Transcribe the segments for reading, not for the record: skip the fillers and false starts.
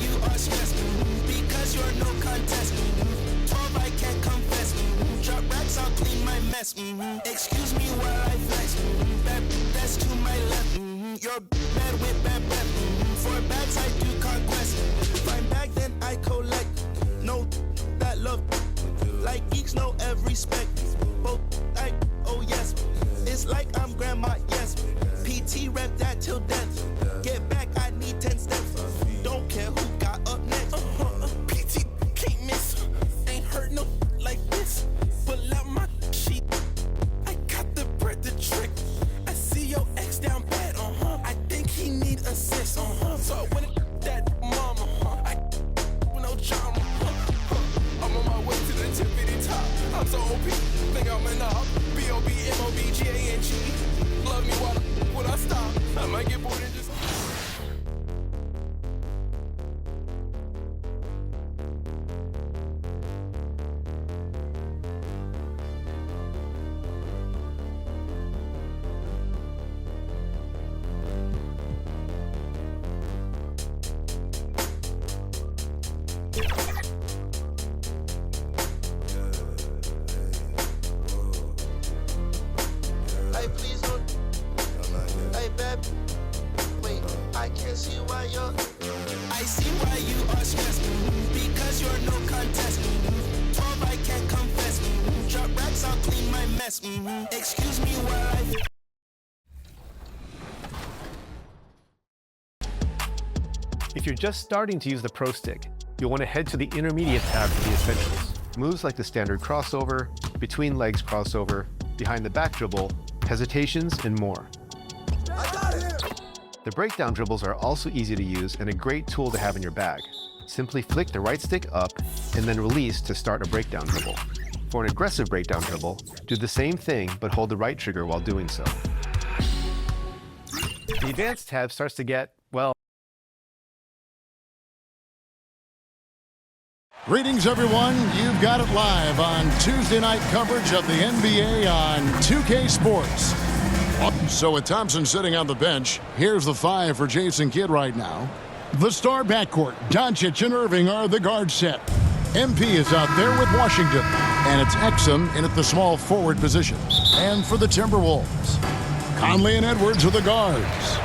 you are stressed, because you're no contest. 12, I can't confess. Drop racks, I'll clean my mess. Excuse me while I flex. That's to my left. You're bad with bad breath. For bags, I do conquest. Find bag, then I collect. No, that love. Like geeks know every spec. Both like, oh yes. It's like I'm grandma, yes. PT rep that till death. Get back, I need 10 steps. Don't care who got up next. PT can't miss. Ain't heard no like this. Pull out my sheet. I got the bread to trick. I see your ex down bad. I think he need assist. So I went that mama. I with no drama. I'm on my way to the tippity top. I'm so OP. Think I'm an op. B.O.B. M.O.B.G.A.N.G. Love me while when I stop. I might get bored and just. Hey, please don't. Hey, babe. Wait, I can't see why you're. I see why you are stressed. Because you're no contest. 12, I can't confess. Drop racks, I'll clean my mess. Excuse me while I. If you're just starting to use the Pro Stick, you'll want to head to the Intermediate tab for the essentials. Moves like the standard crossover, between legs crossover, behind the back dribble, hesitations, and more. The breakdown dribbles are also easy to use and a great tool to have in your bag. Simply flick the right stick up and then release to start a breakdown dribble. For an aggressive breakdown dribble, do the same thing but hold the right trigger while doing so. The Advanced tab starts to get, well, Greetings, everyone. You've got it live on Tuesday night coverage of the NBA on 2K Sports. So with Thompson sitting on the bench, here's the five for Jason Kidd right now. The star backcourt, Doncic and Irving are the guard set. MP is out there with Washington, and it's Exum in at the small forward position. And for the Timberwolves, Conley and Edwards are the guards.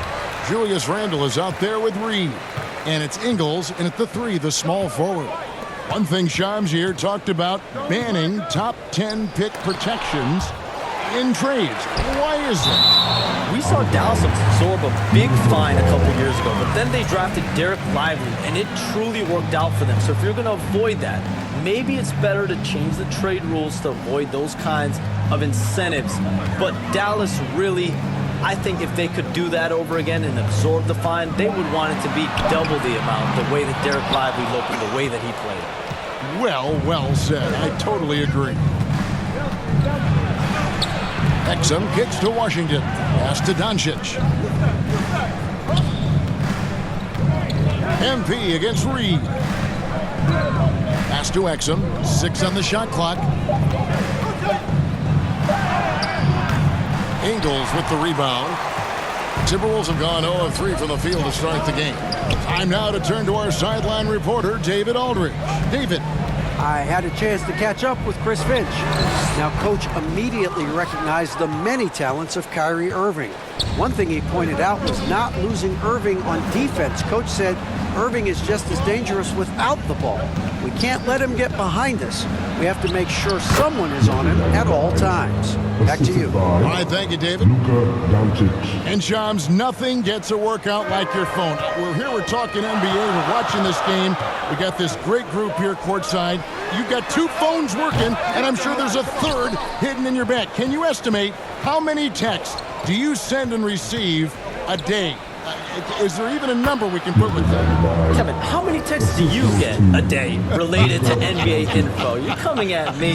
Julius Randle is out there with Reed, and it's Ingles in at the three, the small forward. One thing Shams here talked about, banning top 10 pick protections in trades. Why is it? We saw Dallas absorb a big fine a couple years ago, but then they drafted Derek Lively, and it truly worked out for them. So if you're going to avoid that, maybe it's better to change the trade rules to avoid those kinds of incentives. But Dallas really, I think if they could do that over again and absorb the fine, they would want it to be double the amount, the way that Derek Lively looked and the way that he played. Well said. I totally agree. Exum kicks to Washington. Pass to Doncic. MP against Reed. Pass to Exum. 6 on the shot clock. Ingles with the rebound. Timberwolves have gone 0 of 3 from the field to start the game. Time now to turn to our sideline reporter, David Aldridge. David. I had a chance to catch up with Chris Finch. Now, Coach immediately recognized the many talents of Kyrie Irving. One thing he pointed out was not losing Irving on defense. Coach said Irving is just as dangerous without the ball. We can't let him get behind us. We have to make sure someone is on him at all times. Back to you. All right, thank you, David. Luka Doncic. And Shams, nothing gets a workout like your phone. We're talking NBA. We're watching this game. We got this great group here courtside. You've got 2 phones working, and I'm sure there's a third hidden in your bag. Can you estimate how many texts do you send and receive a day? Is there even a number we can put with that? Kevin, how many texts do you get a day related to NBA info? You're coming at me.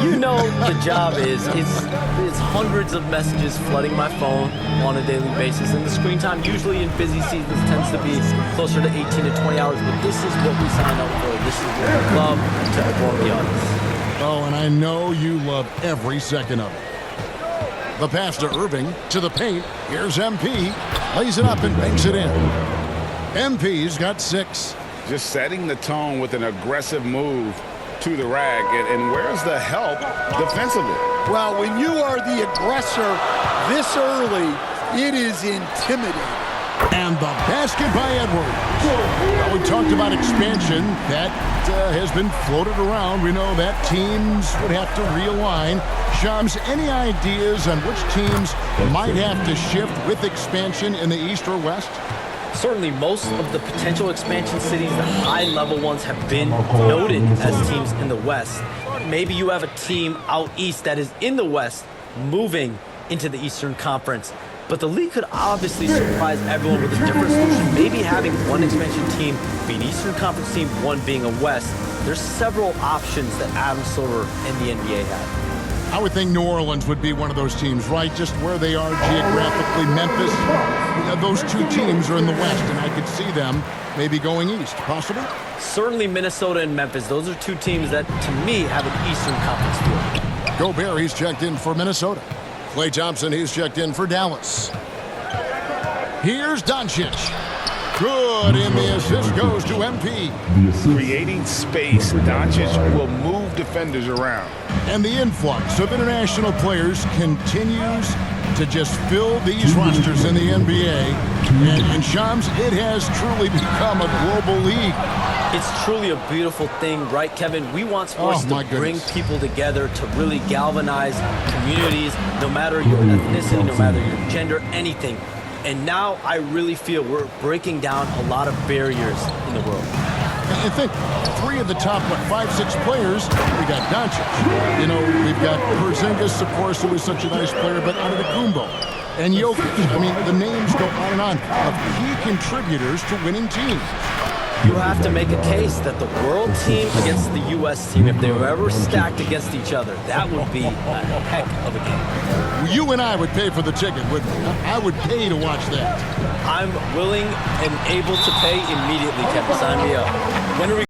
You know the job is, it's hundreds of messages flooding my phone on a daily basis. And the screen time usually in busy seasons tends to be closer to 18 to 20 hours. But this is what we signed up for. This is what we love to inform the audience. Oh, and I know you love every second of it. The pass to Irving, to the paint. Here's MP. Lays it up and banks it in. MP's got 6. Just setting the tone with an aggressive move to the rack. And where's the help defensively? Well, when you are the aggressor this early, it is intimidating. And the basket by Edwards. Well, we talked about expansion. That has been floated around. We know that teams would have to realign. Shams, any ideas on which teams might have to shift with expansion in the East or West? Certainly, most of the potential expansion cities, the high-level ones, have been noted as teams in the West. Maybe you have a team out east that is in the West moving into the Eastern Conference. But the league could obviously surprise everyone with a different solution. Maybe having one expansion team be an Eastern Conference team, one being a West. There's several options that Adam Silver and the NBA have. I would think New Orleans would be one of those teams, right? Just where they are geographically. Memphis, those two teams are in the West, and I could see them maybe going east, possibly? Certainly Minnesota and Memphis. Those are two teams that, to me, have an Eastern Conference feel. Gobert, he's checked in for Minnesota. Klay Thompson, he's checked in for Dallas. Here's Doncic. Good, and the assist goes to MP. Creating space, Doncic will move defenders around. And the influx of international players continues to just fill these rosters in the NBA. And Shams, it has truly become a global league. It's truly a beautiful thing, right, Kevin? We want sports to bring people together, to really galvanize communities, no matter your ethnicity, no matter your gender, anything. And now I really feel we're breaking down a lot of barriers in the world. I think 3 of the top, 5-6 players, we got Doncic. You know, we've got Porzingis, of course, who is such a nice player, but Antetokounmpo and Jokic. I mean, the names go on and on of key contributors to winning teams. You have to make a case that the world team against the U.S. team, if they were ever stacked against each other, that would be a heck of a game. You and I would pay for the ticket, wouldn't we? I would pay to watch that. I'm willing and able to pay immediately, Kevin. Sign me up. When are we